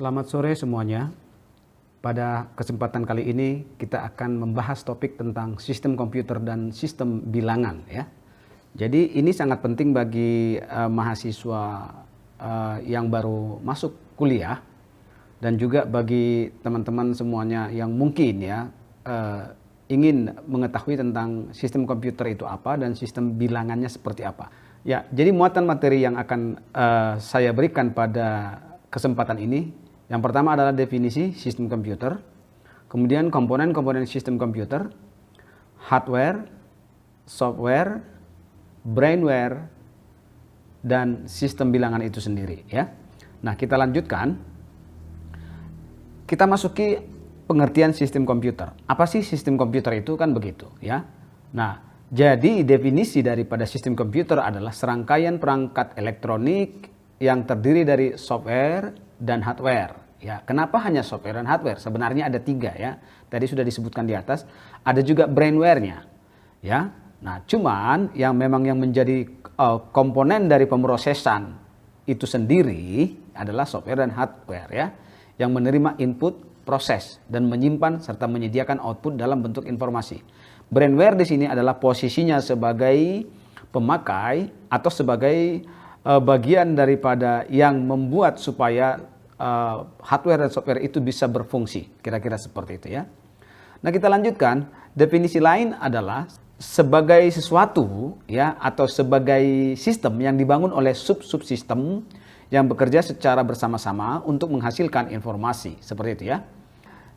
Selamat sore semuanya. Pada kesempatan kali ini kita akan membahas topik tentang sistem komputer dan sistem bilangan ya. Jadi ini sangat penting bagi mahasiswa yang baru masuk kuliah dan juga bagi teman-teman semuanya yang mungkin ya ingin mengetahui tentang sistem komputer itu apa dan sistem bilangannya seperti apa. Ya, jadi muatan materi yang akan saya berikan pada kesempatan ini, yang pertama adalah definisi sistem komputer, kemudian komponen-komponen sistem komputer, hardware, software, brainware, dan sistem bilangan itu sendiri ya. Nah, kita lanjutkan. Kita masuki pengertian sistem komputer. Apa sih sistem komputer itu, kan begitu ya. Nah, jadi definisi daripada sistem komputer adalah serangkaian perangkat elektronik yang terdiri dari software dan hardware. Ya, kenapa hanya software dan hardware? Sebenarnya ada 3 ya. Tadi sudah disebutkan di atas. Ada juga brainware-nya. Ya. Nah, cuman yang memang yang menjadi komponen dari pemrosesan itu sendiri adalah software dan hardware ya, yang menerima input, proses, dan menyimpan serta menyediakan output dalam bentuk informasi. Brainware di sini adalah posisinya sebagai pemakai atau sebagai bagian daripada yang membuat supaya hardware dan software itu bisa berfungsi, kira-kira seperti itu ya. Nah, kita lanjutkan. Definisi lain adalah sebagai sesuatu ya, atau sebagai sistem yang dibangun oleh sub-subsistem yang bekerja secara bersama-sama untuk menghasilkan informasi, seperti itu ya.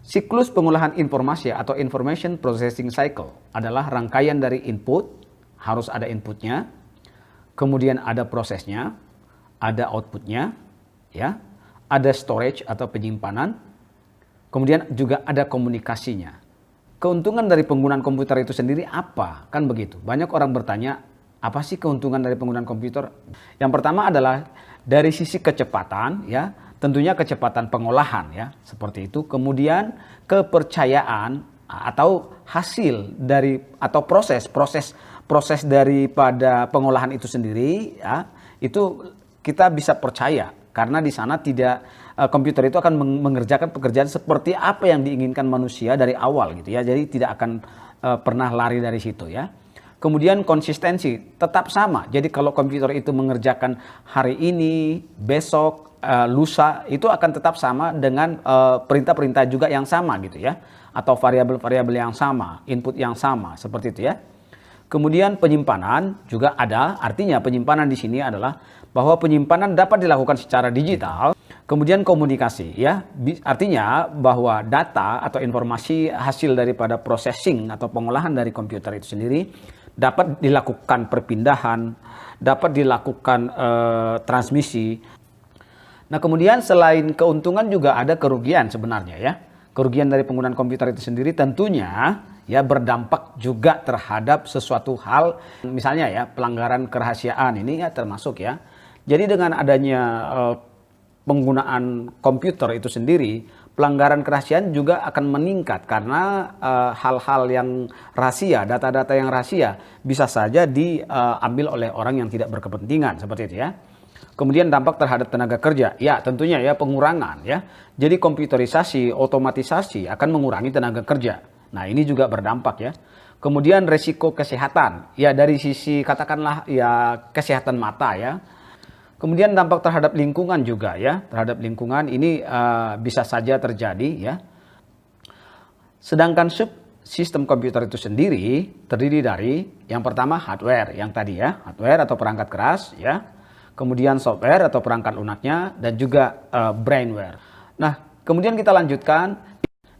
Siklus pengolahan informasi atau information processing cycle adalah rangkaian dari input, harus ada inputnya, kemudian ada prosesnya, ada outputnya ya, ada storage atau penyimpanan, kemudian juga ada komunikasinya. Keuntungan dari penggunaan komputer itu sendiri apa? Kan begitu. Banyak orang bertanya, apa sih keuntungan dari penggunaan komputer? Yang pertama adalah dari sisi kecepatan ya, tentunya kecepatan pengolahan ya, seperti itu. Kemudian kepercayaan atau hasil dari atau proses daripada pengolahan itu sendiri ya, itu kita bisa percaya karena di sana tidak komputer itu akan mengerjakan pekerjaan seperti apa yang diinginkan manusia dari awal gitu ya. Jadi tidak akan pernah lari dari situ ya. Kemudian konsistensi tetap sama. Jadi kalau komputer itu mengerjakan hari ini, besok, lusa, itu akan tetap sama dengan perintah-perintah juga yang sama gitu ya. Atau variabel-variabel yang sama, input yang sama, seperti itu ya. Kemudian penyimpanan juga ada, artinya penyimpanan di sini adalah bahwa penyimpanan dapat dilakukan secara digital. Kemudian komunikasi ya, artinya bahwa data atau informasi hasil daripada processing atau pengolahan dari komputer itu sendiri dapat dilakukan perpindahan, dapat dilakukan transmisi. Nah, kemudian selain keuntungan juga ada kerugian sebenarnya ya. Kerugian dari penggunaan komputer itu sendiri tentunya ya berdampak juga terhadap sesuatu hal, misalnya ya pelanggaran kerahasiaan ini ya termasuk ya. Jadi dengan adanya penggunaan komputer itu sendiri, pelanggaran kerahasiaan juga akan meningkat karena hal-hal yang rahasia, data-data yang rahasia bisa saja diambil oleh orang yang tidak berkepentingan, seperti itu ya. Kemudian dampak terhadap tenaga kerja, ya tentunya ya pengurangan ya. Jadi komputerisasi, otomatisasi akan mengurangi tenaga kerja. Nah, ini juga berdampak ya. Kemudian resiko kesehatan, ya dari sisi katakanlah ya kesehatan mata ya. Kemudian dampak terhadap lingkungan juga ya, terhadap lingkungan ini bisa saja terjadi ya. Sedangkan subsistem komputer itu sendiri terdiri dari yang pertama hardware, yang tadi ya, hardware atau perangkat keras ya. Kemudian software atau perangkat lunaknya dan juga brainware. Nah, kemudian kita lanjutkan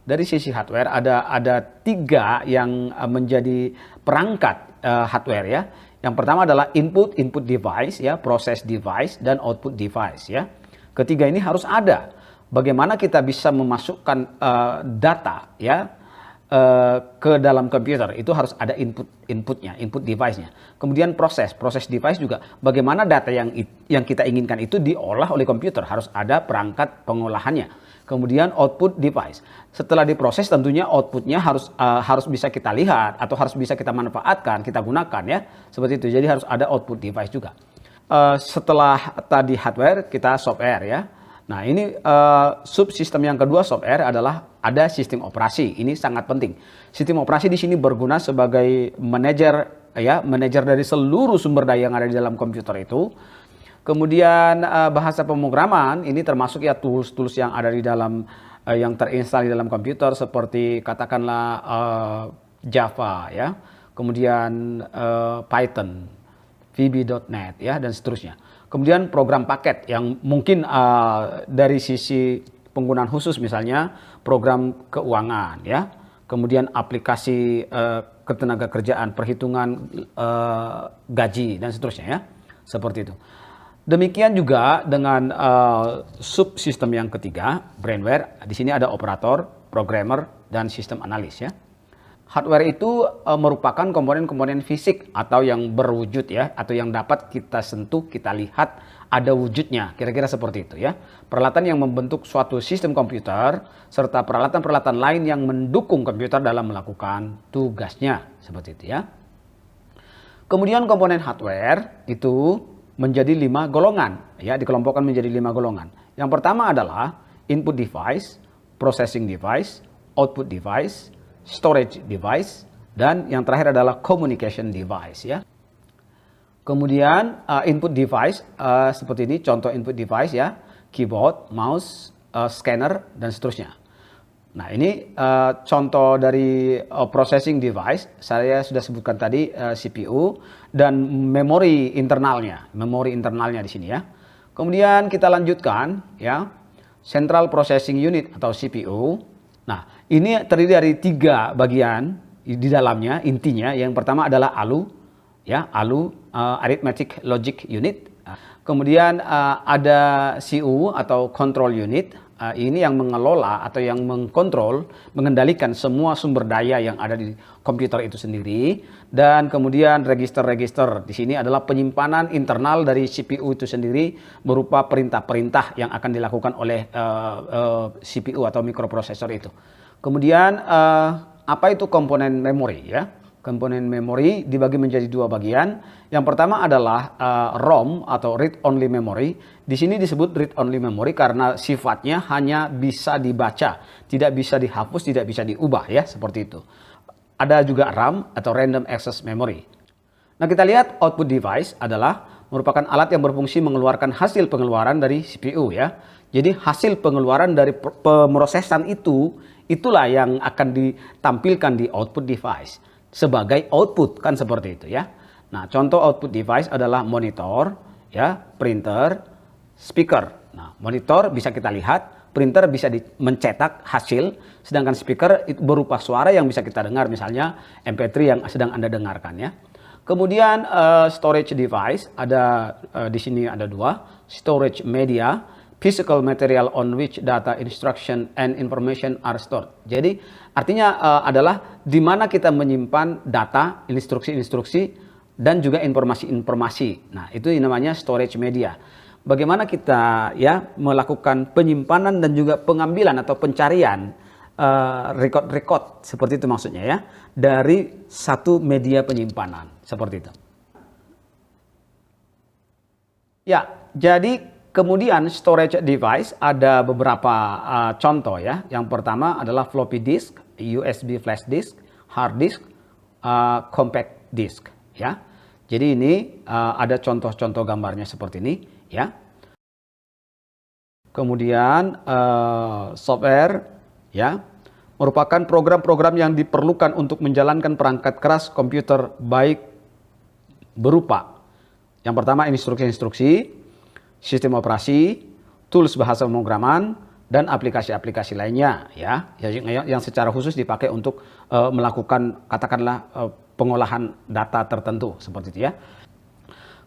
dari sisi hardware ada 3 yang menjadi perangkat hardware ya. Yang pertama adalah input device ya, process device dan output device ya. Ketiga ini harus ada. Bagaimana kita bisa memasukkan data ya ke dalam komputer, itu harus ada input device-nya. Kemudian proses device juga. Bagaimana data yang kita inginkan itu diolah oleh komputer, harus ada perangkat pengolahannya. Kemudian output device. Setelah diproses tentunya outputnya harus bisa kita lihat atau harus bisa kita manfaatkan, kita gunakan ya. Seperti itu. Jadi harus ada output device juga. Setelah tadi hardware, kita software ya. Nah, ini subsistem yang kedua software adalah ada sistem operasi. Ini sangat penting. Sistem operasi di sini berguna sebagai manajer, ya, manajer dari seluruh sumber daya yang ada di dalam komputer itu. Kemudian bahasa pemrograman ini termasuk ya tools-tools yang ada di dalam yang terinstal di dalam komputer seperti katakanlah Java, ya, kemudian Python, VB.NET, ya, dan seterusnya. Kemudian program paket yang mungkin dari sisi penggunaan khusus, misalnya program keuangan, ya, kemudian aplikasi ketenagakerjaan, perhitungan gaji dan seterusnya, ya, seperti itu. Demikian juga dengan subsistem yang ketiga, brainware. Di sini ada operator, programmer, dan sistem analis, ya. Hardware itu merupakan komponen-komponen fisik atau yang berwujud, ya, atau yang dapat kita sentuh, kita lihat ada wujudnya, kira-kira seperti itu, ya. Peralatan yang membentuk suatu sistem komputer serta peralatan-peralatan lain yang mendukung komputer dalam melakukan tugasnya, seperti itu, ya. Kemudian komponen hardware itu menjadi 5 golongan, ya, dikelompokkan menjadi 5 golongan. Yang pertama adalah input device, processing device, output device, storage device, dan yang terakhir adalah communication device, ya. Kemudian input device seperti ini, contoh input device, ya, keyboard, mouse, scanner, dan seterusnya. Nah, ini contoh dari processing device. Saya sudah sebutkan tadi CPU dan memori internalnya di sini, ya. Kemudian kita lanjutkan, ya, central processing unit atau CPU. Nah, ini terdiri dari 3 bagian di dalamnya. Intinya yang pertama adalah ALU, ya, arithmetic logic unit. Kemudian ada CU atau control unit. Ini yang mengelola atau yang mengkontrol, mengendalikan semua sumber daya yang ada di komputer itu sendiri. Dan kemudian register-register di sini adalah penyimpanan internal dari CPU itu sendiri berupa perintah-perintah yang akan dilakukan oleh CPU atau mikroprosesor itu. Kemudian apa itu komponen memori, ya? Komponen memori dibagi menjadi 2 bagian. Yang pertama adalah ROM atau read only memory. Di sini disebut read only memory karena sifatnya hanya bisa dibaca, tidak bisa dihapus, tidak bisa diubah, ya, seperti itu. Ada juga RAM atau random access memory. Nah, kita lihat output device adalah merupakan alat yang berfungsi mengeluarkan hasil pengeluaran dari CPU, ya. Jadi hasil pengeluaran dari pemrosesan itulah yang akan ditampilkan di output device sebagai output, kan seperti itu, ya. Nah, contoh output device adalah monitor, ya, printer, speaker. Nah, monitor bisa kita lihat, printer bisa mencetak hasil, sedangkan speaker itu berupa suara yang bisa kita dengar, misalnya MP3 yang sedang Anda dengarkan, ya. Kemudian storage device ada di sini ada 2, storage media, physical material on which data, instruction, and information are stored. Jadi artinya adalah di mana kita menyimpan data, instruksi-instruksi, dan juga informasi-informasi. Nah, itu namanya storage media. Bagaimana kita, ya, melakukan penyimpanan dan juga pengambilan atau pencarian record-record, seperti itu maksudnya, ya, dari satu media penyimpanan, seperti itu. Ya, jadi kemudian storage device ada beberapa contoh, ya. Yang pertama adalah floppy disk, USB flash disk, hard disk, compact disk, ya. Jadi ini ada contoh-contoh gambarnya seperti ini, ya. Kemudian software, ya, merupakan program-program yang diperlukan untuk menjalankan perangkat keras komputer baik berupa yang pertama instruksi-instruksi, sistem operasi, tools bahasa pemrograman, dan aplikasi-aplikasi lainnya, ya, yang secara khusus dipakai untuk melakukan katakanlah pengolahan data tertentu, seperti itu, ya.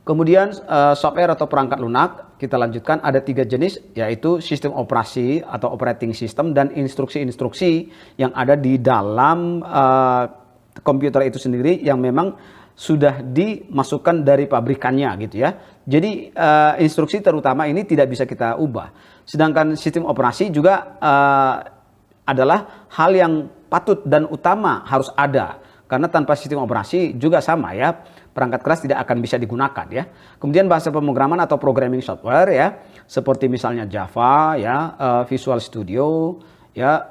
Kemudian software atau perangkat lunak kita lanjutkan ada 3 jenis, yaitu sistem operasi atau operating system dan instruksi-instruksi yang ada di dalam komputer itu sendiri yang memang sudah dimasukkan dari pabrikannya, gitu, ya. Jadi instruksi terutama ini tidak bisa kita ubah. Sedangkan sistem operasi juga adalah hal yang patut dan utama harus ada. Karena tanpa sistem operasi juga sama, ya. perangkat keras tidak akan bisa digunakan ya. Kemudian bahasa pemrograman atau programming software ya, seperti misalnya Java ya, Visual Studio ya,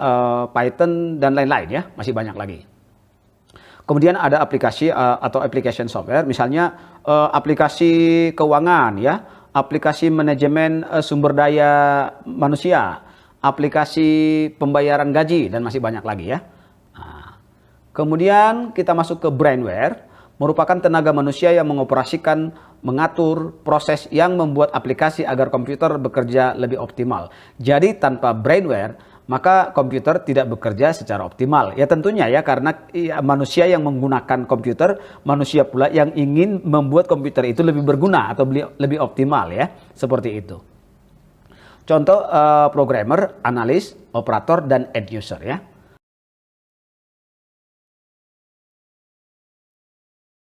Python dan lain-lain ya, masih banyak lagi. Kemudian ada aplikasi atau application software, misalnya aplikasi keuangan ya, aplikasi manajemen sumber daya manusia, aplikasi pembayaran gaji dan masih banyak lagi ya. Nah, kemudian kita masuk ke brainware, merupakan tenaga manusia yang mengoperasikan, mengatur proses yang membuat aplikasi agar komputer bekerja lebih optimal. Jadi tanpa brainware, maka komputer tidak bekerja secara optimal. Ya tentunya ya, karena manusia yang menggunakan komputer, manusia pula yang ingin membuat komputer itu lebih berguna atau lebih optimal ya, seperti itu. Contoh programmer, analis, operator, dan end user ya.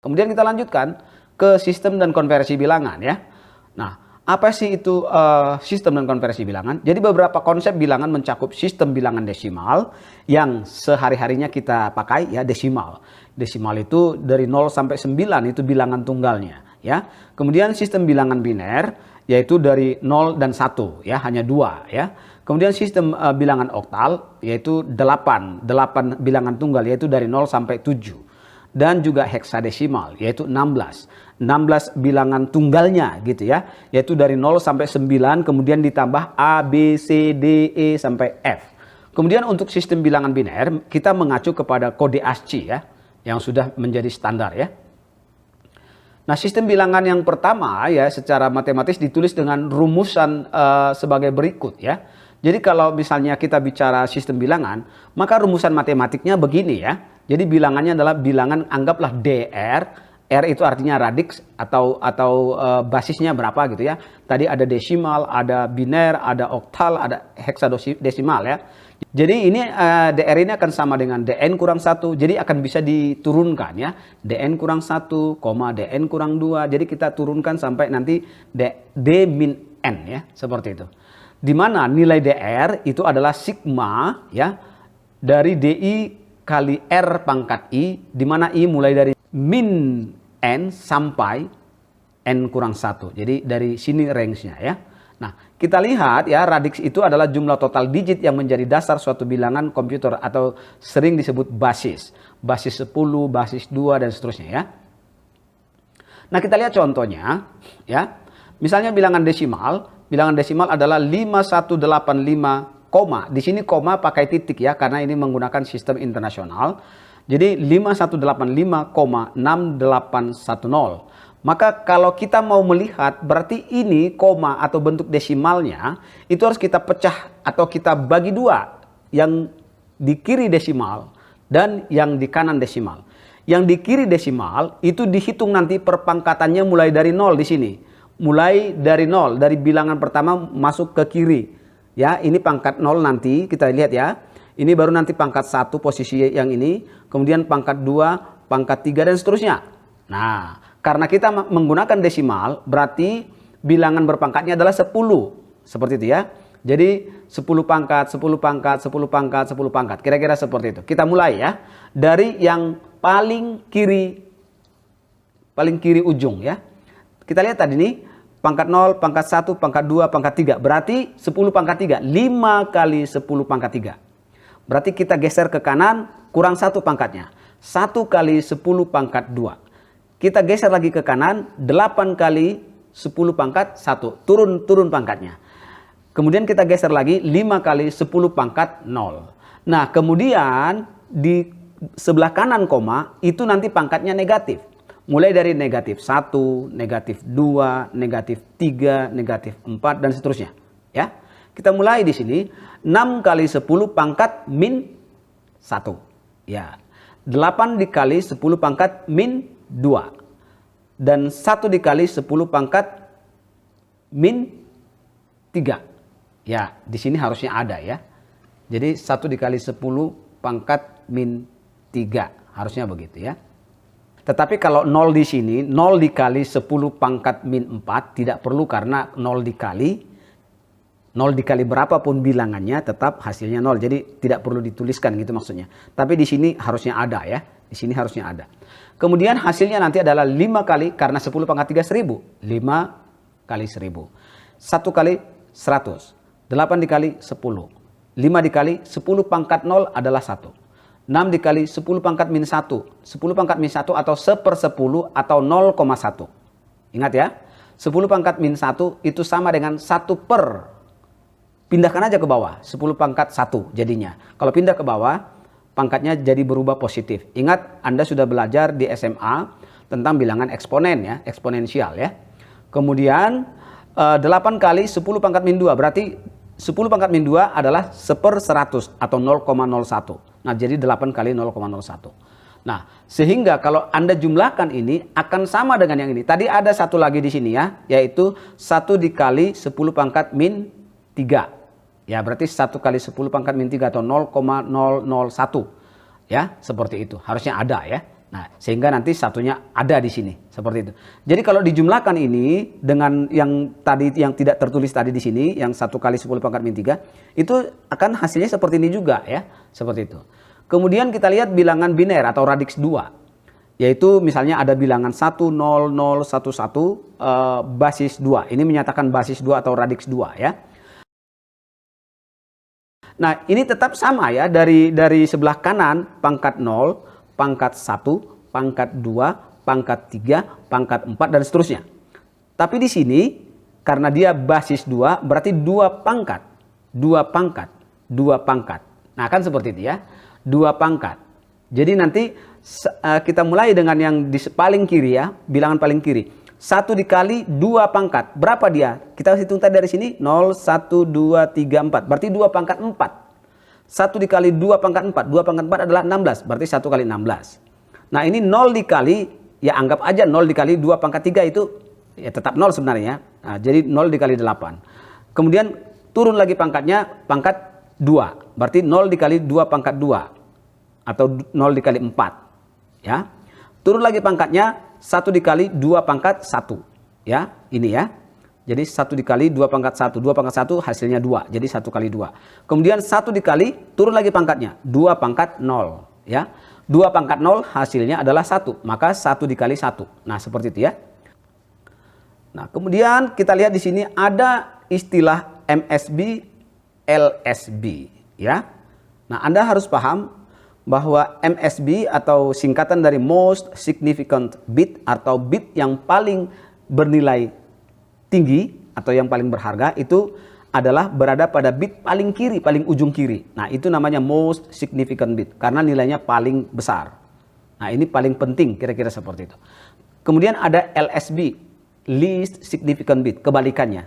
Kemudian kita lanjutkan ke sistem dan konversi bilangan ya. Nah, apa sih itu sistem dan konversi bilangan? Jadi beberapa konsep bilangan mencakup sistem bilangan desimal yang sehari-harinya kita pakai ya, desimal. Desimal itu dari 0 sampai 9 itu bilangan tunggalnya ya. Kemudian sistem bilangan biner yaitu dari 0 dan 1 ya, hanya 2 ya. Kemudian sistem bilangan oktal yaitu 8 bilangan tunggal yaitu dari 0 sampai 7. Dan juga heksadesimal yaitu 16 bilangan tunggalnya gitu ya, yaitu dari 0 sampai 9 kemudian ditambah A, B, C, D, E sampai F. Kemudian untuk sistem bilangan biner kita mengacu kepada kode ASCII ya, yang sudah menjadi standar ya. Nah, sistem bilangan yang pertama ya secara matematis ditulis dengan rumusan sebagai berikut ya. Jadi kalau misalnya kita bicara sistem bilangan, maka rumusan matematiknya begini ya. Jadi bilangannya adalah bilangan, anggaplah DR, R itu artinya radix atau basisnya berapa gitu ya. Tadi ada desimal, ada biner, ada oktal, ada heksadesimal ya. Jadi ini DR ini akan sama dengan DN kurang 1, jadi akan bisa diturunkan ya. DN kurang 1, DN kurang 2, jadi kita turunkan sampai nanti D min N ya, seperti itu. Di mana nilai DR itu adalah sigma ya, dari DI kali R pangkat I, di mana I mulai dari min N sampai N kurang 1. Jadi dari sini range-nya ya. Nah, kita lihat ya, radix itu adalah jumlah total digit yang menjadi dasar suatu bilangan komputer atau sering disebut basis. Basis 10, basis 2, dan seterusnya ya. Nah, kita lihat contohnya ya. Misalnya bilangan desimal adalah 5185, di sini koma pakai titik ya, karena ini menggunakan sistem internasional. Jadi 5185,6810. Maka kalau kita mau melihat berarti ini koma atau bentuk desimalnya itu harus kita pecah atau kita bagi dua, yang di kiri desimal dan yang di kanan desimal. Yang di kiri desimal itu dihitung nanti perpangkatannya mulai dari 0 di sini. Mulai dari 0, dari bilangan pertama masuk ke kiri. Ya, ini pangkat 0 nanti kita lihat ya. Ini baru nanti pangkat 1 posisi yang ini, kemudian pangkat 2, pangkat 3 dan seterusnya. Nah, karena kita menggunakan desimal, berarti bilangan berpangkatnya adalah 10. Seperti itu ya. Jadi 10 pangkat, 10 pangkat, 10 pangkat, 10 pangkat. Kira-kira seperti itu. Kita mulai ya. Dari yang paling kiri ujung ya. Kita lihat tadi nih. Pangkat 0, pangkat 1, pangkat 2, pangkat 3. Berarti 10 pangkat 3. 5 kali 10 pangkat 3. Berarti kita geser ke kanan, kurang 1 pangkatnya. 1 kali 10 pangkat 2. Kita geser lagi ke kanan, 8 kali 10 pangkat 1. Turun pangkatnya. Kemudian kita geser lagi, 5 kali 10 pangkat 0. Nah, kemudian di sebelah kanan koma, itu nanti pangkatnya negatif. Mulai dari negatif 1, negatif 2, negatif 3, negatif 4, dan seterusnya. Ya, kita mulai di sini. 6 kali 10 pangkat min 1. Ya, 8 dikali 10 pangkat min 2. Dan 1 dikali 10 pangkat min 3. Ya, di sini harusnya ada ya. Jadi 1 dikali 10 pangkat min 3. Harusnya begitu ya. Tetapi kalau 0 di sini, 0 dikali 10 pangkat min 4 tidak perlu karena 0 dikali 0 dikali berapapun bilangannya tetap hasilnya 0. Jadi tidak perlu dituliskan gitu maksudnya. Tapi di sini harusnya ada ya. Di sini harusnya ada. Kemudian hasilnya nanti adalah 5 kali karena 10 pangkat 3 1000. 5 kali 1000. 1 kali 100. 8 dikali 10. 5 dikali 10 pangkat 0 adalah 1. 6 dikali 10 pangkat min 1. 10 pangkat min 1 atau 1/10 atau 0,1. Ingat ya. 10 pangkat min 1 itu sama dengan 1 per. Pindahkan aja ke bawah, 10 pangkat 1 jadinya. Kalau pindah ke bawah, pangkatnya jadi berubah positif. Ingat, Anda sudah belajar di SMA tentang bilangan eksponen ya, eksponensial ya. Kemudian 8 kali 10 pangkat min 2, berarti 10 pangkat min 2 adalah 1/100 atau 0,01. Nah, jadi 8 kali 0,01. Nah, sehingga kalau Anda jumlahkan ini akan sama dengan yang ini. Tadi ada satu lagi di sini ya, yaitu 1 dikali 10 pangkat min 3. Ya, berarti 1 kali 10 pangkat min 3 atau 0,001. Ya, seperti itu. Harusnya ada ya. Nah, sehingga nanti satunya ada di sini. Seperti itu. Jadi kalau dijumlahkan ini dengan yang tadi yang tidak tertulis tadi di sini, yang 1 kali 10 pangkat min 3, itu akan hasilnya seperti ini juga ya. Seperti itu. Kemudian kita lihat bilangan biner atau radix 2. Yaitu misalnya ada bilangan 10011 basis 2. Ini menyatakan basis 2 atau radix 2 ya. Nah, ini tetap sama ya, dari sebelah kanan pangkat 0, pangkat 1, pangkat 2, pangkat 3, pangkat 4 dan seterusnya. Tapi di sini karena dia basis 2 berarti 2 pangkat, 2 pangkat, 2 pangkat. Nah, kan seperti itu ya. 2 pangkat. Jadi nanti kita mulai dengan yang di paling kiri ya, bilangan paling kiri. 1 dikali 2 pangkat. Berapa dia? Kita hitung tadi dari sini. 0, 1, 2, 3, 4. Berarti 2 pangkat 4. 1 dikali 2 pangkat 4. 2 pangkat 4 adalah 16. Berarti 1 kali 16. Nah, ini 0 dikali, ya anggap aja 0 dikali 2 pangkat 3 itu ya tetap 0 sebenarnya. Nah, jadi 0 dikali 8. Kemudian turun lagi pangkatnya, pangkat 2. Berarti 0 dikali 2 pangkat 2. Atau 0 dikali 4. Ya. Turun lagi pangkatnya. 1 dikali 2 pangkat 1. Ya, ini ya. Jadi 1 dikali 2 pangkat 1. 2 pangkat 1 hasilnya 2. Jadi 1 kali 2. Kemudian 1 dikali, turun lagi pangkatnya. 2 pangkat 0. Ya. 2 pangkat 0 hasilnya adalah 1. Maka 1 dikali 1. Nah, seperti itu ya. Nah, kemudian kita lihat di sini ada istilah MSB, LSB. Ya. Nah, Anda harus paham bahwa MSB atau singkatan dari most significant bit atau bit yang paling bernilai tinggi atau yang paling berharga itu adalah berada pada bit paling kiri, paling ujung kiri. Nah, itu namanya most significant bit karena nilainya paling besar. Nah, ini paling penting kira-kira seperti itu. Kemudian ada LSB, least significant bit, kebalikannya.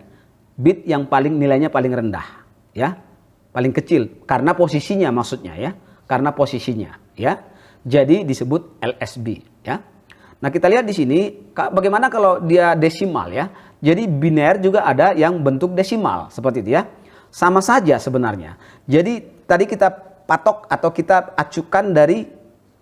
Bit yang paling nilainya paling rendah, ya. Paling kecil karena posisinya maksudnya ya. Karena posisinya ya. Jadi disebut LSB ya. Nah, kita lihat di sini bagaimana kalau dia desimal ya. Jadi biner juga ada yang bentuk desimal seperti itu ya. Sama saja sebenarnya. Jadi tadi kita patok atau kita acukan dari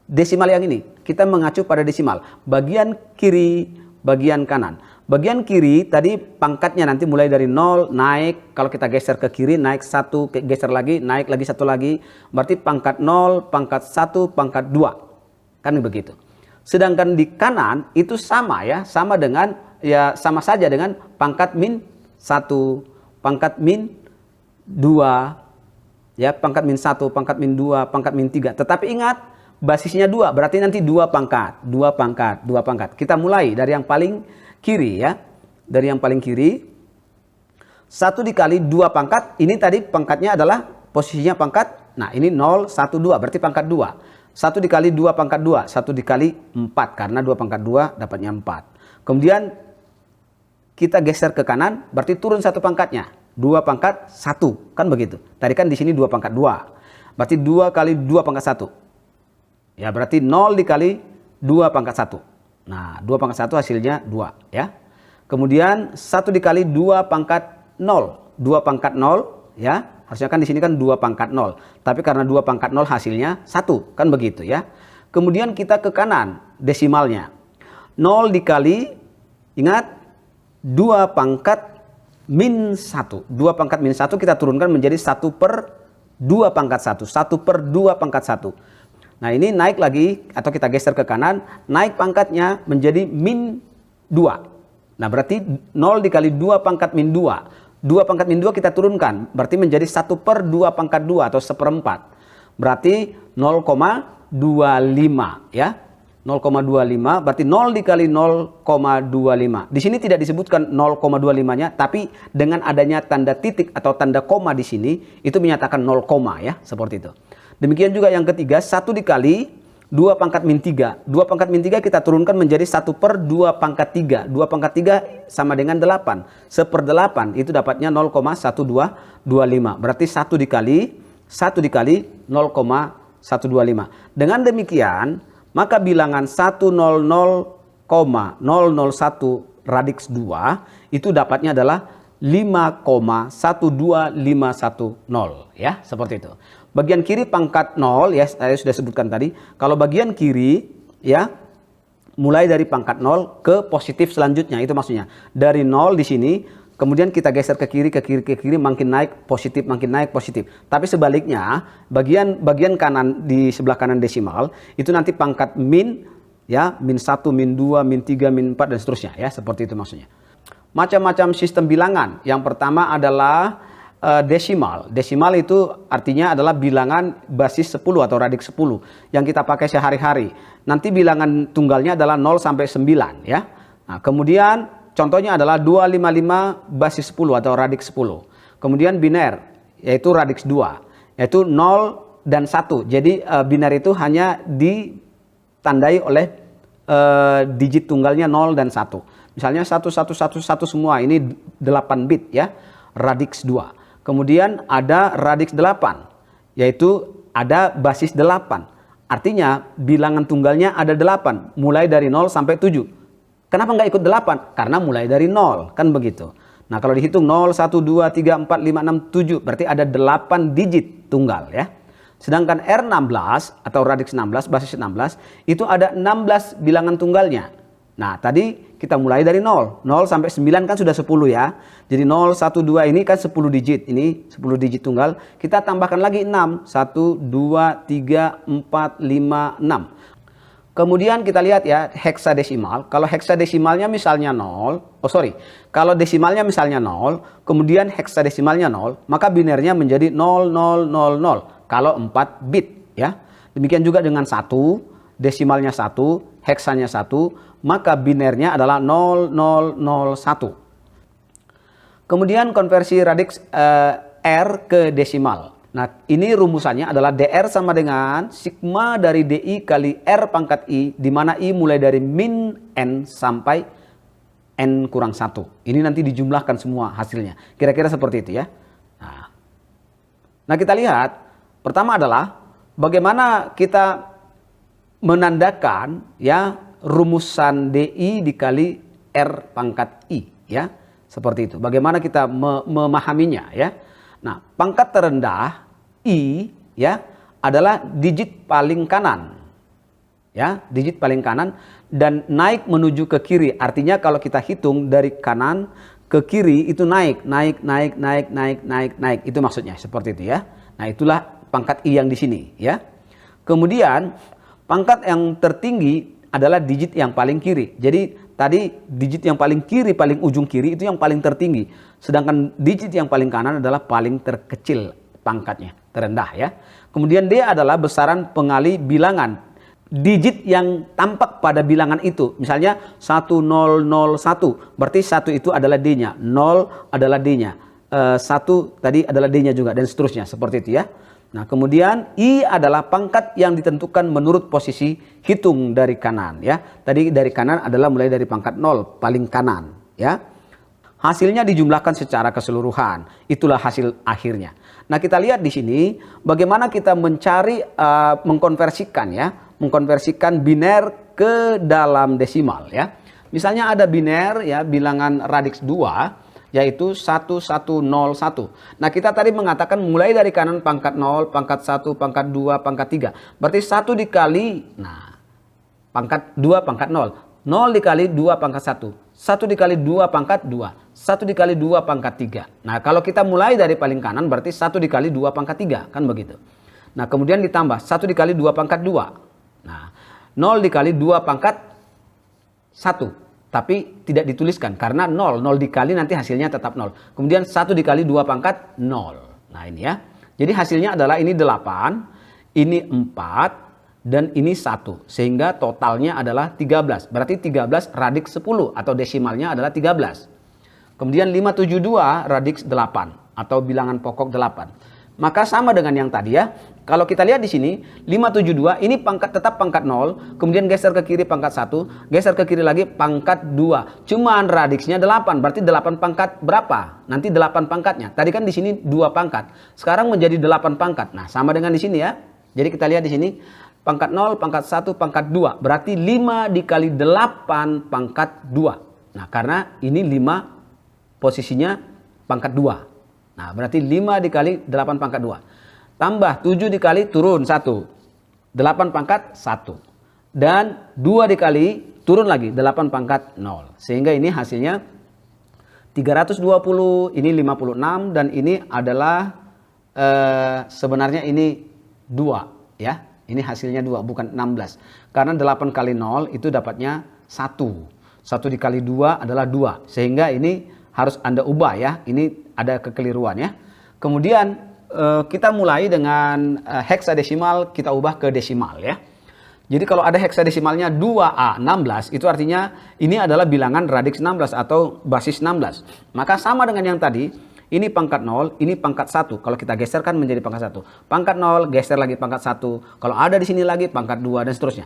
desimal yang ini. Kita mengacu pada desimal. Bagian kiri, bagian kanan. Bagian kiri tadi pangkatnya nanti mulai dari 0 naik, kalau kita geser ke kiri naik 1, geser lagi, naik lagi 1 lagi. Berarti pangkat 0, pangkat 1, pangkat 2. Kan begitu. Sedangkan di kanan itu sama ya, sama dengan ya sama saja dengan pangkat min 1, pangkat min 2, ya pangkat min 1, pangkat min 2, pangkat min 3. Tetapi ingat basisnya 2, berarti nanti 2 pangkat, 2 pangkat, 2 pangkat. Kita mulai dari yang paling kiri ya, dari yang paling kiri. 1 dikali 2 pangkat, ini tadi pangkatnya adalah posisinya pangkat, nah ini 0, 1, 2, berarti pangkat 2. 1 dikali 2 pangkat 2, 1 dikali 4, karena 2 pangkat 2 dapatnya 4. Kemudian kita geser ke kanan, berarti turun 1 pangkatnya, 2 pangkat 1, kan begitu. Tadi kan di sini 2 pangkat 2, berarti 2 kali 2 pangkat 1. Ya berarti 0 dikali 2 pangkat 1. Nah, 2 pangkat 1 hasilnya 2 ya. Kemudian 1 dikali 2 pangkat 0. 2 pangkat 0 ya. Harusnya kan di sini kan 2 pangkat 0. Tapi karena 2 pangkat 0 hasilnya 1. Kan begitu ya. Kemudian kita ke kanan desimalnya. 0 dikali, ingat 2 pangkat min 1. 2 pangkat min 1 kita turunkan menjadi 1 per 2 pangkat 1. 1 per 2 pangkat 1. Nah ini naik lagi atau kita geser ke kanan, naik pangkatnya menjadi min 2. Nah berarti 0 dikali 2 pangkat min 2. 2 pangkat min 2 kita turunkan, berarti menjadi 1 per 2 pangkat 2 atau 1/4. Berarti 0,25 ya. 0,25 berarti 0 dikali 0,25. Di sini tidak disebutkan 0,25-nya, tapi dengan adanya tanda titik atau tanda koma di sini itu menyatakan 0, ya, seperti itu. Demikian juga yang ketiga, 1 dikali 2 pangkat min 3. 2 pangkat min 3 kita turunkan menjadi 1 per 2 pangkat 3. 2 pangkat 3 sama dengan 8. 1/8 itu dapatnya 0,1225. Berarti 1 dikali 0,125. Dengan demikian, maka bilangan 100,001 radix 2 itu dapatnya adalah 5,12510 ya, seperti itu. Bagian kiri pangkat 0 ya, saya sudah sebutkan tadi. Kalau bagian kiri ya mulai dari pangkat 0 ke positif selanjutnya, itu maksudnya. Dari 0 di sini kemudian kita geser ke kiri, makin naik positif, makin naik positif. Tapi sebaliknya, bagian kanan di sebelah kanan desimal itu nanti pangkat min ya, min 1, min 2, min 3, min 4 dan seterusnya ya, seperti itu maksudnya. Macam-macam sistem bilangan. Yang pertama adalah desimal. Desimal itu artinya adalah bilangan basis 10 atau radix 10 yang kita pakai sehari-hari. Nanti bilangan tunggalnya adalah 0 sampai 9 ya. Nah, kemudian contohnya adalah 255 basis 10 atau radix 10. Kemudian biner yaitu radix 2 yaitu 0 dan 1. Jadi biner itu hanya ditandai oleh digit tunggalnya 0 dan 1. Misalnya 1111 semua ini 8 bit ya, radix 2. Kemudian ada radix 8, yaitu ada basis 8. Artinya bilangan tunggalnya ada 8, mulai dari 0 sampai 7. Kenapa nggak ikut 8? Karena mulai dari 0, kan begitu. Nah kalau dihitung 0, 1, 2, 3, 4, 5, 6, 7, berarti ada 8 digit tunggal ya. Sedangkan R16 atau radix 16, basis 16, itu ada 16 bilangan tunggalnya. Nah tadi kita mulai dari 0 sampai 9 kan sudah 10 ya. Jadi 0, 1, 2 ini kan 10 digit. Ini 10 digit tunggal. Kita tambahkan lagi 6. 1, 2, 3, 4, 5, 6. Kemudian kita lihat ya heksadesimal. Kalau heksadesimalnya misalnya 0. Kalau desimalnya misalnya 0. Kemudian heksadesimalnya 0. Maka binernya menjadi 0000. Kalau 4 bit ya. Demikian juga dengan 1. Desimalnya 1. Heksanya 1. Maka binernya adalah 0001. Kemudian konversi radix R ke desimal. Nah ini rumusannya adalah DR sama dengan sigma dari DI kali R pangkat I, di mana I mulai dari min N sampai N kurang 1. Ini nanti dijumlahkan semua hasilnya. Kira-kira seperti itu ya. Nah kita lihat, pertama adalah bagaimana kita menandakan ya rumusan DI dikali R pangkat I ya, seperti itu. Bagaimana kita memahaminya ya. Nah, pangkat terendah I ya adalah digit paling kanan. Ya, digit paling kanan dan naik menuju ke kiri. Artinya kalau kita hitung dari kanan ke kiri itu naik. Itu maksudnya seperti itu ya. Nah, itulah pangkat I yang di sini ya. Kemudian pangkat yang tertinggi adalah digit yang paling kiri. Jadi tadi digit yang paling kiri, paling ujung kiri itu yang paling tertinggi. Sedangkan digit yang paling kanan adalah paling terkecil pangkatnya, terendah ya. Kemudian D adalah besaran pengali bilangan. Digit yang tampak pada bilangan itu. Misalnya 1001, berarti 1 itu adalah D-nya, 0 adalah D-nya, 1 tadi adalah D-nya juga dan seterusnya seperti itu ya. Nah kemudian I adalah pangkat yang ditentukan menurut posisi hitung dari kanan ya. Tadi dari kanan adalah mulai dari pangkat 0 paling kanan ya. Hasilnya dijumlahkan secara keseluruhan. Itulah hasil akhirnya. Nah kita lihat di sini bagaimana kita mencari mengkonversikan biner ke dalam desimal ya. Misalnya ada biner ya, bilangan radix 2 yaitu 1101. Nah kita tadi mengatakan mulai dari kanan pangkat 0, pangkat 1, pangkat 2, pangkat 3. Berarti 1 dikali, nah pangkat 2 pangkat 0. 0 dikali 2 pangkat 1. 1 dikali 2 pangkat 2. 1 dikali 2 pangkat 3. Nah, kalau kita mulai dari paling kanan berarti 1 dikali 2 pangkat 3, kan begitu. Nah, kemudian ditambah 1 dikali 2 pangkat 2. Nah, 0 dikali 2 pangkat 1. Tapi tidak dituliskan karena 0 dikali nanti hasilnya tetap 0. Kemudian 1 dikali 2 pangkat 0. Nah, ini ya. Jadi hasilnya adalah ini 8, ini 4, dan ini 1, sehingga totalnya adalah 13. Berarti 13 radix 10 atau desimalnya adalah 13. Kemudian 572 radix 8 atau bilangan pokok 8. Maka sama dengan yang tadi ya. Kalau kita lihat di sini 572 ini tetap pangkat 0, kemudian geser ke kiri pangkat 1, geser ke kiri lagi pangkat 2. Cuman radixnya 8, berarti 8 pangkat berapa? Nanti 8 pangkatnya. Tadi kan di sini 2 pangkat. Sekarang menjadi 8 pangkat. Nah, sama dengan di sini ya. Jadi kita lihat di sini pangkat 0, pangkat 1, pangkat 2. Berarti 5 dikali 8 pangkat 2. Nah, karena ini 5 posisinya pangkat 2. Nah, berarti 5 dikali 8 pangkat 2. Tambah 7 dikali turun 1. 8 pangkat 1. Dan 2 dikali turun lagi 8 pangkat 0. Sehingga ini hasilnya 320, ini 56, dan ini adalah sebenarnya ini 2 ya. Ini hasilnya 2, bukan 16. Karena 8 kali 0 itu dapatnya 1. 1 dikali 2 adalah 2. Sehingga ini harus Anda ubah ya. Ini ada kekeliruan ya. Kemudian kita mulai dengan heksadesimal, kita ubah ke desimal ya. Jadi kalau ada heksadesimalnya 2A16, itu artinya ini adalah bilangan radix 16 atau basis 16. Maka sama dengan yang tadi. Ini pangkat 0, ini pangkat 1. Kalau kita geserkan menjadi pangkat 1. Pangkat 0, geser lagi pangkat 1. Kalau ada di sini lagi pangkat 2 dan seterusnya.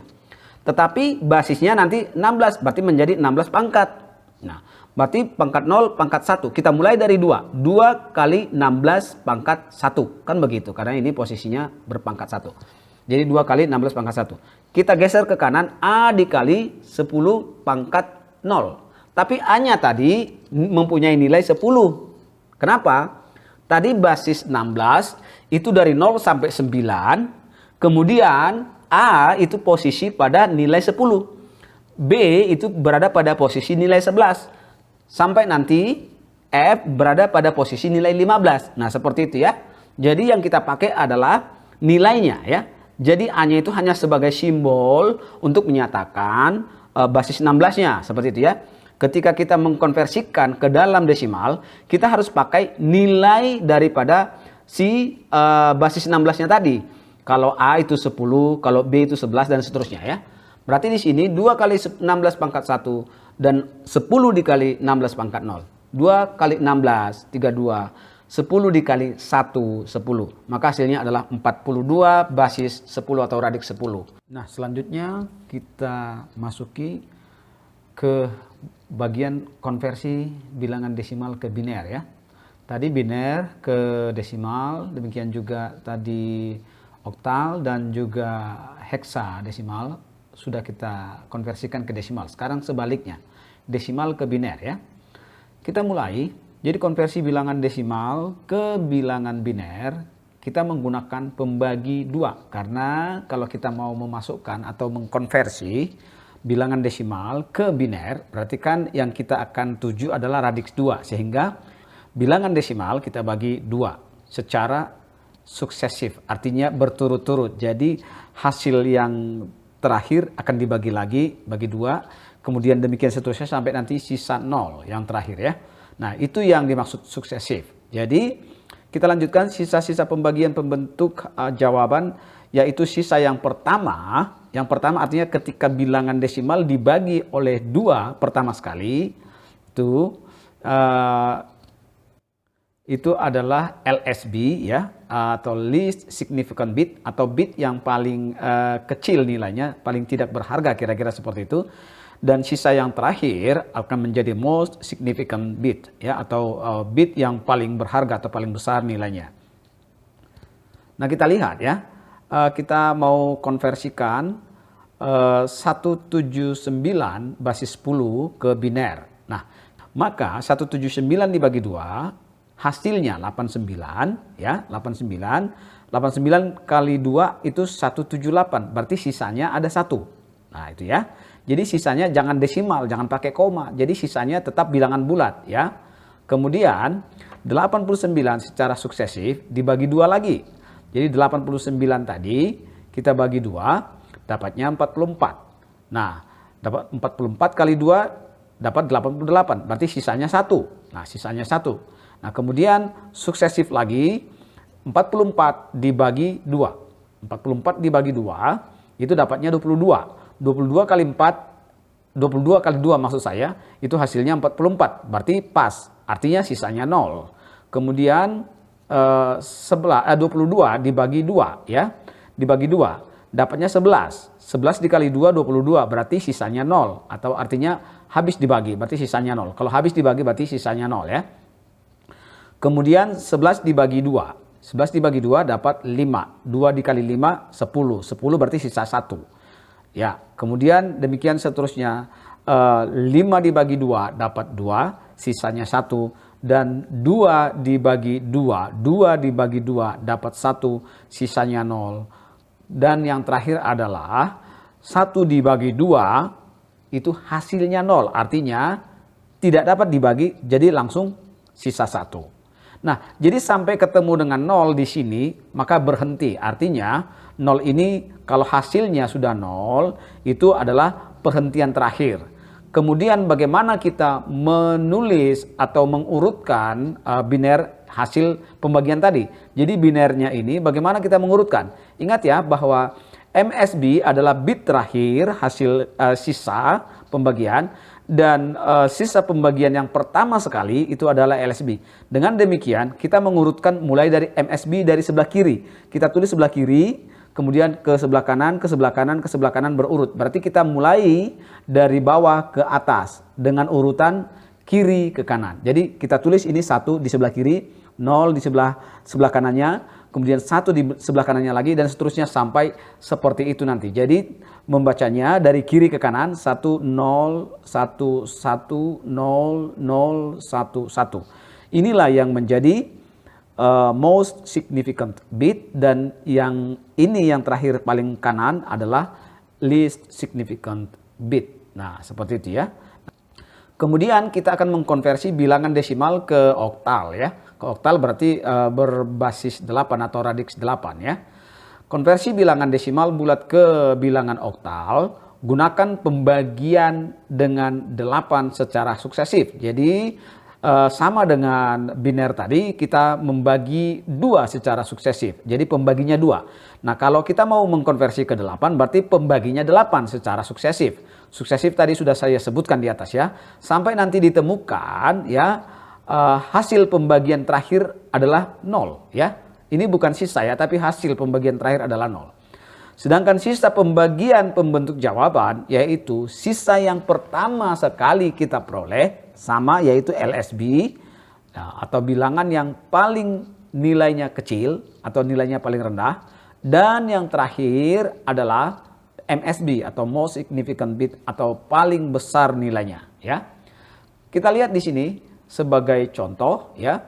Tetapi basisnya nanti 16, berarti menjadi 16 pangkat. Nah, berarti pangkat 0, pangkat 1. Kita mulai dari 2. 2 kali 16 pangkat 1. Kan begitu, karena ini posisinya berpangkat 1. Jadi 2 kali 16 pangkat 1. Kita geser ke kanan, A dikali 10 pangkat 0. Tapi A-nya tadi mempunyai nilai 10. Kenapa? Tadi basis 16 itu dari 0 sampai 9. Kemudian A itu posisi pada nilai 10. B itu berada pada posisi nilai 11. Sampai nanti F berada pada posisi nilai 15. Nah, seperti itu ya. Jadi yang kita pakai adalah nilainya ya. Jadi A-nya itu hanya sebagai simbol untuk menyatakan basis 16-nya. Seperti itu ya. Ketika kita mengkonversikan ke dalam desimal, kita harus pakai nilai daripada si basis 16-nya tadi. Kalau A itu 10, kalau B itu 11 dan seterusnya ya. Berarti di sini 2 kali 16 pangkat 1 dan 10 dikali 16 pangkat 0. 2 kali 16, 32. 10 dikali 1, 10. Maka hasilnya adalah 42 basis 10 atau radix 10. Nah, selanjutnya kita masuki ke bagian konversi bilangan desimal ke biner ya. Tadi biner ke desimal, demikian juga tadi oktal dan juga heksadesimal sudah kita konversikan ke desimal. Sekarang sebaliknya, desimal ke biner ya. Kita mulai, jadi konversi bilangan desimal ke bilangan biner, kita menggunakan pembagi 2. Karena kalau kita mau memasukkan atau mengkonversi bilangan desimal ke biner, berarti kan yang kita akan tuju adalah radix 2. Sehingga bilangan desimal kita bagi 2 secara suksesif, artinya berturut-turut. Jadi hasil yang terakhir akan dibagi lagi, bagi 2. Kemudian demikian seterusnya sampai nanti sisa 0 yang terakhir ya. Nah, itu yang dimaksud suksesif. Jadi kita lanjutkan sisa-sisa pembagian pembentuk jawaban, yaitu sisa yang pertama. Yang pertama artinya ketika bilangan desimal dibagi oleh 2 pertama sekali, itu adalah LSB ya, atau least significant bit, atau bit yang paling kecil nilainya, paling tidak berharga, kira-kira seperti itu. Dan sisa yang terakhir akan menjadi most significant bit ya, atau bit yang paling berharga atau paling besar nilainya. Nah, kita lihat ya. Kita mau konversikan 179 basis 10 ke biner. Nah, maka 179 dibagi 2, hasilnya 89 ya, 89 kali 2 itu 178, berarti sisanya ada 1. Nah, itu ya. Jadi sisanya jangan desimal, jangan pakai koma. Jadi sisanya tetap bilangan bulat ya. Kemudian 89 secara suksesif dibagi 2 lagi. Jadi 89 tadi kita bagi 2 dapatnya 44. Nah, dapat 44 kali 2 dapat 88. Berarti sisanya 1. Nah, sisanya 1. Nah, kemudian suksesif lagi 44 dibagi 2. 44 dibagi 2 itu dapatnya 22. 22 kali 4, 22 kali 2 maksud saya, itu hasilnya 44. Berarti pas. Artinya sisanya 0. Kemudian 22 dibagi 2 ya. Dibagi 2 dapatnya 11. 11 dikali 2 22 berarti sisanya 0 atau artinya habis dibagi berarti sisanya 0. Kalau habis dibagi berarti sisanya 0 ya. Kemudian 11 dibagi 2. 11 dibagi 2 dapat 5. 2 dikali 5 10. 10 berarti sisa 1. Ya, kemudian demikian seterusnya. 5 dibagi 2 dapat 2, sisanya 1. Dan 2 dibagi 2, 2 dibagi 2 dapat 1, sisanya 0. Dan yang terakhir adalah 1 dibagi 2 itu hasilnya 0. Artinya tidak dapat dibagi, jadi langsung sisa 1. Nah, jadi sampai ketemu dengan 0 di sini, maka berhenti. Artinya 0 ini kalau hasilnya sudah 0, itu adalah perhentian terakhir. Kemudian bagaimana kita menulis atau mengurutkan biner hasil pembagian tadi. Jadi binernya ini bagaimana kita mengurutkan. Ingat ya bahwa MSB adalah bit terakhir hasil sisa pembagian. Dan sisa pembagian yang pertama sekali itu adalah LSB. Dengan demikian kita mengurutkan mulai dari MSB dari sebelah kiri. Kita tulis sebelah kiri. Kemudian ke sebelah kanan, ke sebelah kanan, ke sebelah kanan berurut. Berarti kita mulai dari bawah ke atas dengan urutan kiri ke kanan. Jadi kita tulis ini 1 di sebelah kiri, 0 di sebelah kanannya, kemudian 1 di sebelah kanannya lagi dan seterusnya sampai seperti itu nanti. Jadi membacanya dari kiri ke kanan 1 0 1 1 0 0 1 1. Inilah yang menjadi most significant bit, dan yang ini yang terakhir paling kanan adalah least significant bit. Nah, seperti itu ya. Kemudian kita akan mengkonversi bilangan desimal ke oktal ya. Ke oktal berarti berbasis 8 atau radix 8 ya. Konversi bilangan desimal bulat ke bilangan oktal, gunakan pembagian dengan 8 secara suksesif. Jadi sama dengan biner tadi, kita membagi 2 secara suksesif. Jadi pembaginya 2. Nah, kalau kita mau mengkonversi ke 8, berarti pembaginya 8 secara suksesif. Suksesif tadi sudah saya sebutkan di atas ya. Sampai nanti ditemukan ya hasil pembagian terakhir adalah 0 ya. Ini bukan sisa ya, tapi hasil pembagian terakhir adalah 0. Sedangkan sisa pembagian pembentuk jawaban, yaitu sisa yang pertama sekali kita peroleh, sama yaitu LSB, nah, atau bilangan yang paling nilainya kecil atau nilainya paling rendah. Dan yang terakhir adalah MSB atau most significant bit atau paling besar nilainya. Ya, kita lihat di sini sebagai contoh ya,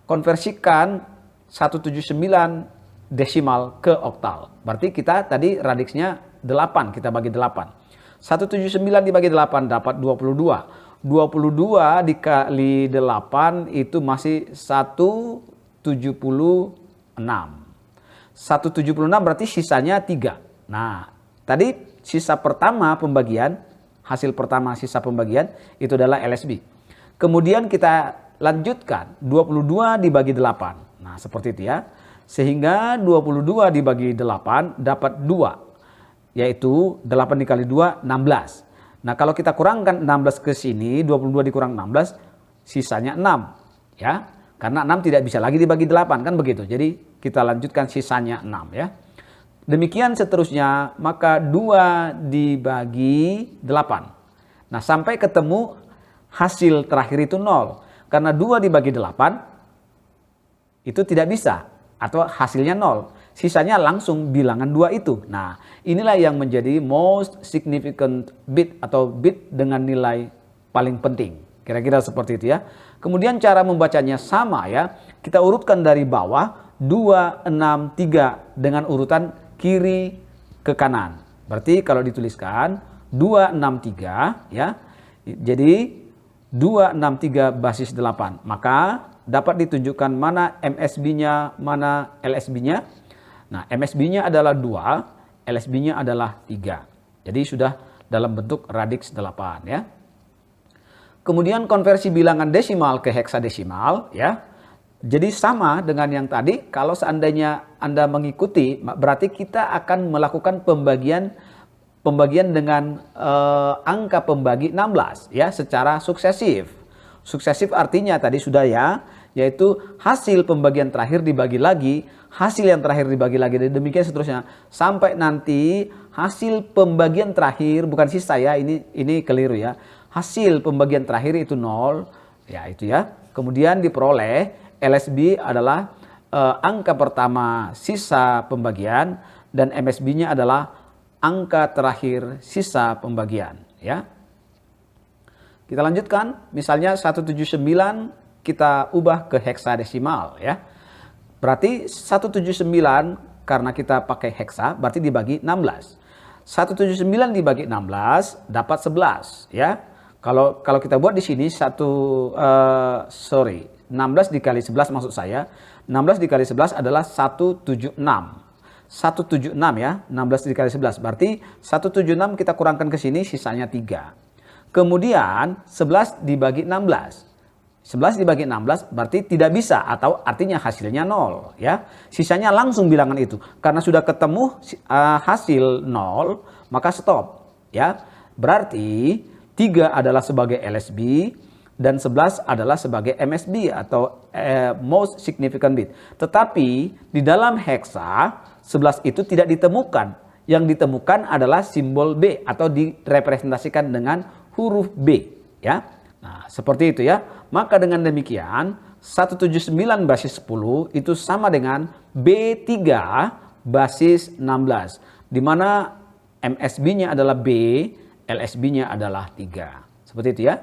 konversikan 179 desimal ke oktal. Berarti kita tadi radiksnya 8, kita bagi 8. 179 dibagi 8 dapat 22. 22 dikali 8 itu masih 176. 176 berarti sisanya 3. Nah, tadi sisa pertama pembagian, hasil pertama sisa pembagian itu adalah LSB. Kemudian kita lanjutkan 22 dibagi 8. Nah, seperti itu ya. Sehingga 22 dibagi 8 dapat 2. Yaitu 8 dikali 2, 16. Nah, kalau kita kurangkan 16 ke sini, 22 dikurang 16, sisanya 6. Ya, karena 6 tidak bisa lagi dibagi 8, kan begitu. Jadi, kita lanjutkan sisanya 6 ya. Demikian seterusnya, maka 2 dibagi 8. Nah, sampai ketemu hasil terakhir itu 0. Karena 2 dibagi 8, itu tidak bisa. Atau hasilnya 0. Sisanya langsung bilangan 2 itu. Nah, inilah yang menjadi most significant bit atau bit dengan nilai paling penting. Kira-kira seperti itu ya. Kemudian cara membacanya sama ya. Kita urutkan dari bawah 2, 6, 3 dengan urutan kiri ke kanan. Berarti kalau dituliskan 2, 6, 3 ya. Jadi 263 basis 8. Maka dapat ditunjukkan mana MSB-nya, mana LSB-nya. Nah, MSB-nya adalah 2, LSB-nya adalah 3. Jadi sudah dalam bentuk radix 8 ya. Kemudian konversi bilangan desimal ke heksadesimal ya. Jadi sama dengan yang tadi, kalau seandainya Anda mengikuti, berarti kita akan melakukan pembagian dengan angka pembagi 16 ya secara suksesif. Suksesif artinya tadi sudah ya, yaitu hasil pembagian terakhir dibagi lagi, hasil yang terakhir dibagi lagi, dan demikian seterusnya sampai nanti hasil pembagian terakhir, bukan sisa ya, ini keliru ya. Hasil pembagian terakhir itu 0 ya, itu ya. Kemudian diperoleh LSB adalah angka pertama sisa pembagian, dan MSB-nya adalah angka terakhir sisa pembagian ya. Kita lanjutkan, misalnya 179 kita ubah ke heksadesimal ya. Berarti 179 karena kita pakai heksa berarti dibagi 16. 179 dibagi 16 dapat 11 ya. Kalau kita buat di sini 16 dikali 11 maksud saya. 16 dikali 11 adalah 176. 176 ya, 16 dikali 11. Berarti 176 kita kurangkan ke sini sisanya 3. Kemudian 11 dibagi 16. 11 dibagi 16 berarti tidak bisa atau artinya hasilnya 0 ya. Sisanya langsung bilangan itu. Karena sudah ketemu hasil 0 maka stop ya. Berarti 3 adalah sebagai LSB dan 11 adalah sebagai MSB atau most significant bit. Tetapi di dalam heksa 11 itu tidak ditemukan. Yang ditemukan adalah simbol B atau direpresentasikan dengan huruf B ya. Nah, seperti itu ya. Maka dengan demikian 179 basis 10 itu sama dengan B3 basis 16 di mana MSB-nya adalah B, LSB-nya adalah 3. Seperti itu ya.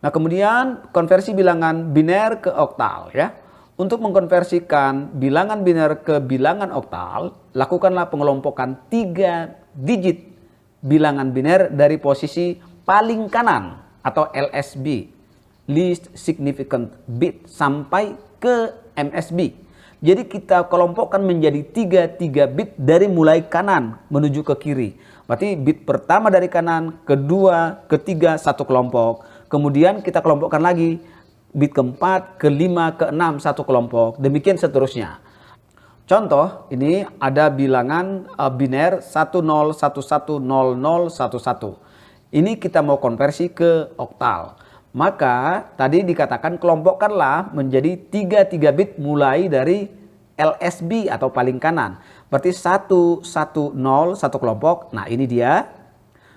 Nah, kemudian konversi bilangan biner ke oktal ya. Untuk mengkonversikan bilangan biner ke bilangan oktal, lakukanlah pengelompokan 3 digit bilangan biner dari posisi paling kanan atau LSB, least significant bit, sampai ke MSB. Jadi kita kelompokkan menjadi 3 bit dari mulai kanan menuju ke kiri. Berarti bit pertama dari kanan, kedua, ketiga satu kelompok. Kemudian kita kelompokkan lagi bit keempat, kelima, keenam satu kelompok. Demikian seterusnya. Contoh, ini ada bilangan biner 10110011. Ini kita mau konversi ke oktal. Maka tadi dikatakan kelompokkanlah menjadi 3 bit mulai dari LSB atau paling kanan. Berarti 110 satu kelompok. Nah, ini dia.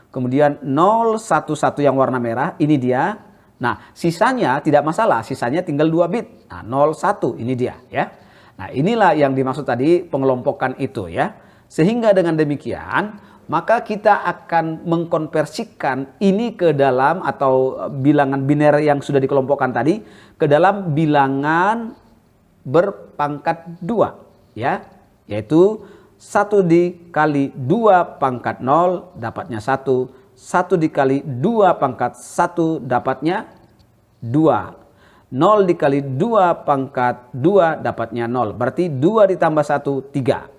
Kemudian 011 yang warna merah, ini dia. Nah, sisanya tidak masalah, sisanya tinggal 2 bit. Nah, 01 ini dia ya. Nah, inilah yang dimaksud tadi pengelompokan itu ya. Sehingga dengan demikian, maka kita akan mengkonversikan ini ke dalam atau bilangan biner yang sudah dikelompokkan tadi ke dalam bilangan berpangkat 2 ya. Yaitu 1 dikali 2 pangkat 0 dapatnya 1. 1 dikali 2 pangkat 1 dapatnya 2. 0 dikali 2 pangkat 2 dapatnya 0. Berarti 2 ditambah 1, 3.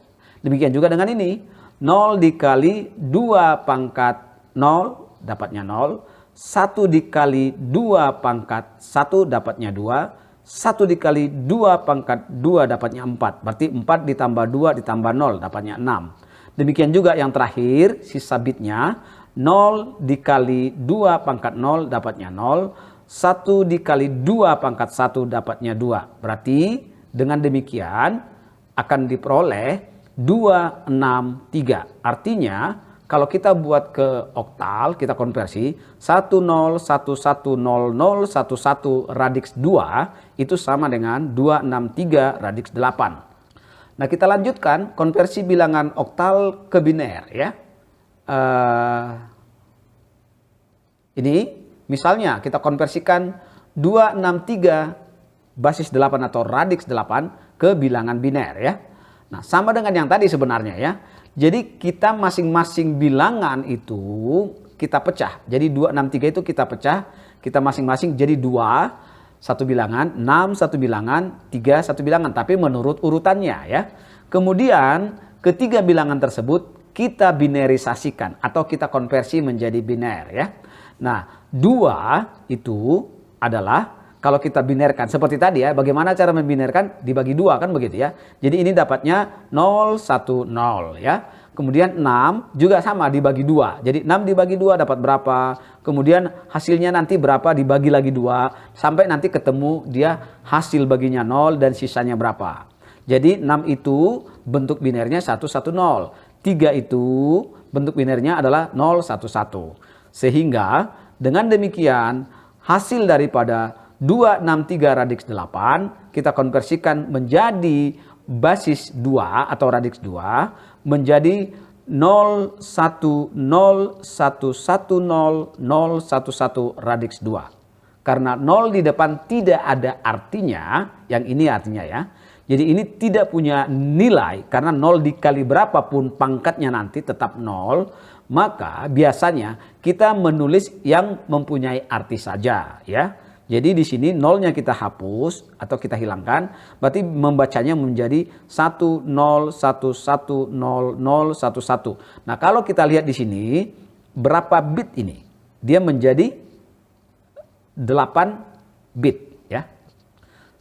Demikian juga dengan ini. 0 dikali 2 pangkat 0 dapatnya 0. 1 dikali 2 pangkat 1 dapatnya 2. 1 dikali 2 pangkat 2 dapatnya 4. Berarti 4 ditambah 2 ditambah 0 dapatnya 6. Demikian juga yang terakhir, sisa bitnya. 0 dikali 2 pangkat 0 dapatnya 0. 1 dikali 2 pangkat 1 dapatnya 2. Berarti dengan demikian akan diperoleh 263. Artinya kalau kita buat ke oktal, kita konversi 10110011 radix 2 itu sama dengan 263 radix 8. Nah, kita lanjutkan konversi bilangan oktal ke biner ya. Ini misalnya kita konversikan 263 basis 8 atau radix 8 ke bilangan biner ya. Nah, sama dengan yang tadi sebenarnya ya. Jadi kita masing-masing bilangan itu kita pecah. Jadi 263 itu kita pecah. kita masing-masing jadi 2 satu bilangan, 6 satu bilangan, 3 satu bilangan, tapi menurut urutannya ya. Kemudian ketiga bilangan tersebut kita binerisasikan atau kita konversi menjadi biner ya. Nah, 2 itu adalah kalau kita binerkan seperti tadi ya, bagaimana cara membinerkan? Dibagi 2 kan begitu ya. Jadi ini dapatnya 0, 1, 0 ya. Kemudian 6 juga sama dibagi 2. Jadi 6 dibagi 2 dapat berapa? Kemudian hasilnya nanti berapa dibagi lagi 2. Sampai nanti ketemu dia hasil baginya 0 dan sisanya berapa. Jadi 6 itu bentuk binernya 1, 1, 0. 3 itu bentuk binernya adalah 0, 1, 1. Sehingga dengan demikian hasil daripada 263 radix 8 kita konversikan menjadi basis 2 atau radix 2 menjadi 010110011 radix 2. Karena 0 di depan tidak ada artinya, yang ini artinya ya. Jadi ini tidak punya nilai karena 0 dikali berapapun pangkatnya nanti tetap 0. Maka biasanya kita menulis yang mempunyai arti saja ya. Jadi di sini nolnya kita hapus atau kita hilangkan, berarti membacanya menjadi 10110011. Nah, kalau kita lihat di sini berapa bit ini? Dia menjadi 8 bit ya.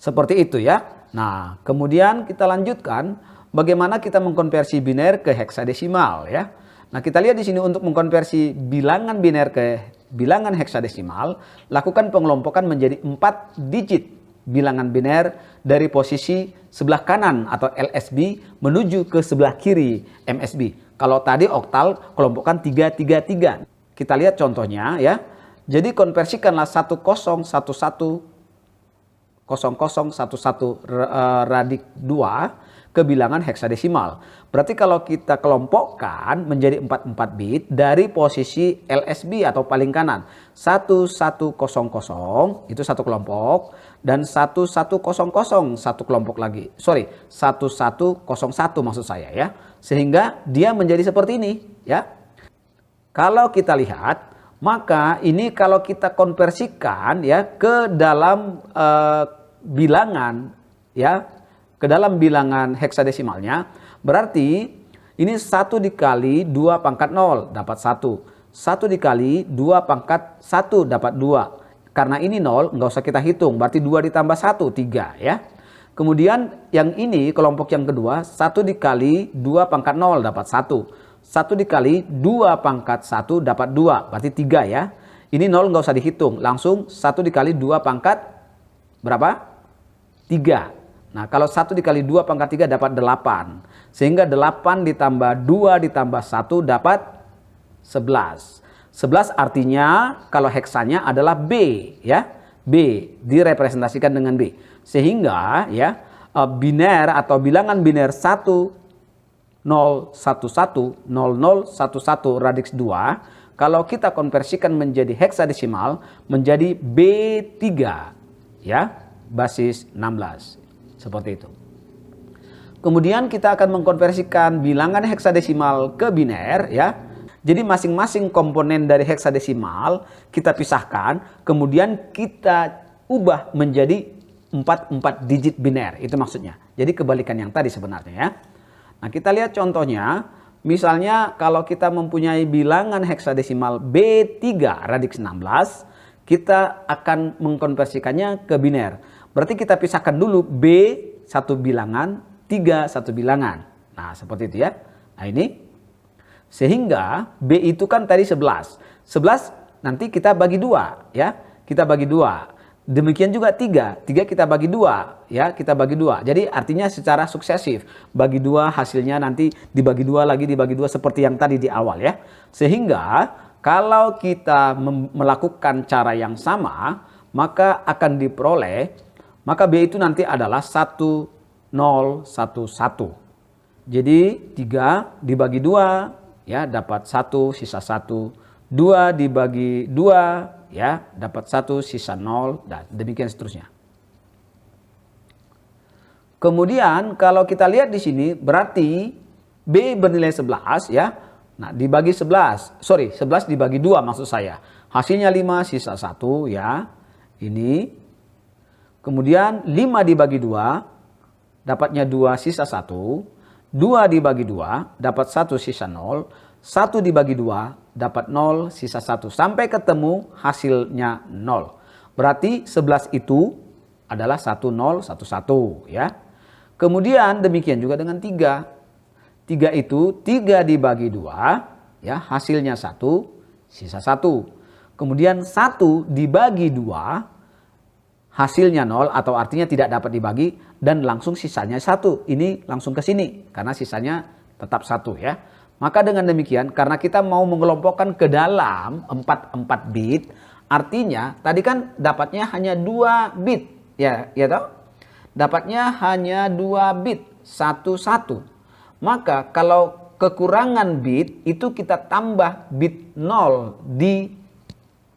Seperti itu ya. Nah, kemudian kita lanjutkan bagaimana kita mengkonversi biner ke heksadesimal ya. Nah, kita lihat di sini untuk mengkonversi bilangan biner ke bilangan heksadesimal, lakukan pengelompokan menjadi 4 digit bilangan biner dari posisi sebelah kanan atau LSB menuju ke sebelah kiri MSB. Kalau tadi oktal, kelompokkan 333. Kita lihat contohnya ya. Jadi konversikanlah 10110011 radik 2 ke bilangan heksadesimal. Berarti kalau kita kelompokkan menjadi 44 bit dari posisi LSB atau paling kanan 1100 itu satu kelompok dan 1100 satu kelompok lagi. Sorry, 1101 maksud saya ya. Sehingga dia menjadi seperti ini ya. Kalau kita lihat maka ini kalau kita konversikan ya ke dalam bilangan ya, ke dalam bilangan heksadesimalnya, berarti ini 1 dikali 2 pangkat 0 dapat 1. 1 dikali 2 pangkat 1 dapat 2. Karena ini 0 nggak usah kita hitung, berarti 2 ditambah 1, 3 ya. Kemudian yang ini kelompok yang kedua, 1 dikali 2 pangkat 0 dapat 1. 1 dikali 2 pangkat 1 dapat 2, berarti 3 ya. Ini 0 nggak usah dihitung, langsung 1 dikali 2 pangkat berapa? 3. Nah, kalau 1 dikali 2 pangkat 3 dapat 8. Sehingga 8 ditambah 2 ditambah 1 dapat 11. 11 artinya kalau heksanya adalah B ya. B direpresentasikan dengan B. Sehingga ya biner atau bilangan biner 10110011 radix 2 kalau kita konversikan menjadi heksadesimal menjadi B3 ya, basis 16. Seperti itu. Kemudian kita akan mengkonversikan bilangan heksadesimal ke biner ya. Jadi masing-masing komponen dari heksadesimal kita pisahkan, kemudian kita ubah menjadi 4 digit biner. Itu maksudnya. Jadi kebalikan yang tadi sebenarnya ya. Nah, kita lihat contohnya. Misalnya kalau kita mempunyai bilangan heksadesimal B3 radix 16, kita akan mengkonversikannya ke biner. Berarti kita pisahkan dulu B satu bilangan, 3 satu bilangan. Nah, seperti itu ya. Nah, ini. Sehingga B itu kan tadi 11. 11 nanti kita bagi 2 ya. Kita bagi 2. Demikian juga 3. 3 kita bagi 2 ya. Kita bagi 2. Jadi artinya secara suksesif. Bagi 2 hasilnya nanti dibagi 2 lagi, dibagi 2 seperti yang tadi di awal ya. Sehingga kalau kita melakukan cara yang sama, maka akan diperoleh. Maka B itu nanti adalah 1011. Jadi 3 dibagi 2 ya dapat 1 sisa 1. 2 dibagi 2 ya dapat 1 sisa 0 dan demikian seterusnya. Kemudian kalau kita lihat di sini berarti B bernilai 11 ya. Nah, dibagi 11. Sorry, 11 dibagi 2 maksud saya. Hasilnya 5 sisa 1 ya. Ini. Kemudian 5 dibagi 2 dapatnya 2 sisa 1. 2 dibagi 2 dapat 1 sisa 0. 1 dibagi 2 dapat 0 sisa 1. Sampai ketemu hasilnya 0. Berarti 11 itu adalah 1011 ya. Kemudian demikian juga dengan 3. 3 itu 3 dibagi 2 ya, hasilnya 1 sisa 1. Kemudian 1 dibagi 2 hasilnya 0 atau artinya tidak dapat dibagi dan langsung sisanya 1. Ini langsung ke sini karena sisanya tetap 1 ya. Maka dengan demikian karena kita mau mengelompokkan ke dalam 4 bit, artinya tadi kan dapatnya hanya 2 bit ya toh? Dapatnya hanya 2 bit 1. Maka kalau kekurangan bit itu kita tambah bit 0 di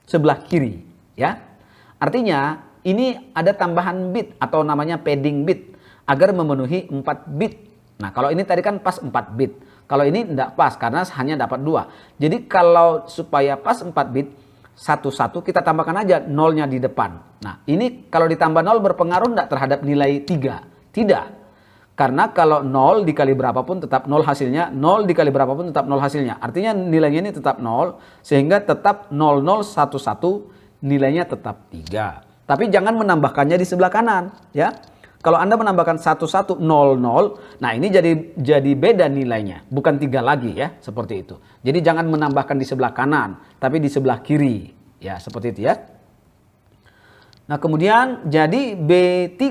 sebelah kiri ya. Artinya ini ada tambahan bit atau namanya padding bit agar memenuhi 4 bit. Nah, kalau ini tadi kan pas 4 bit. Kalau ini tidak pas karena hanya dapat 2. Jadi kalau supaya pas 4 bit 1 kita tambahkan aja nolnya di depan. Nah, ini kalau ditambah 0 berpengaruh tidak terhadap nilai 3? Tidak. Karena kalau 0 dikali berapapun tetap 0 hasilnya, 0 dikali berapapun tetap 0 hasilnya. Artinya nilainya ini tetap 0, sehingga tetap 0011 nilainya tetap 3. Tapi jangan menambahkannya di sebelah kanan ya. Kalau Anda menambahkan 1100, nah ini jadi beda nilainya, bukan 3 lagi ya, seperti itu. Jadi jangan menambahkan di sebelah kanan, tapi di sebelah kiri. Ya, seperti itu ya. Nah, kemudian jadi B3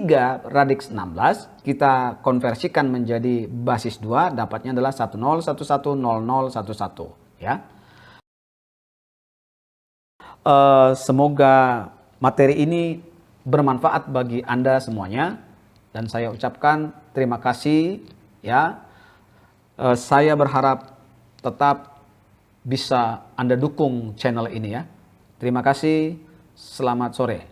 radix 16 kita konversikan menjadi basis 2, dapatnya adalah 10110011 ya. Semoga materi ini bermanfaat bagi Anda semuanya dan saya ucapkan terima kasih ya. Saya berharap tetap bisa Anda dukung channel ini ya. Terima kasih, selamat sore.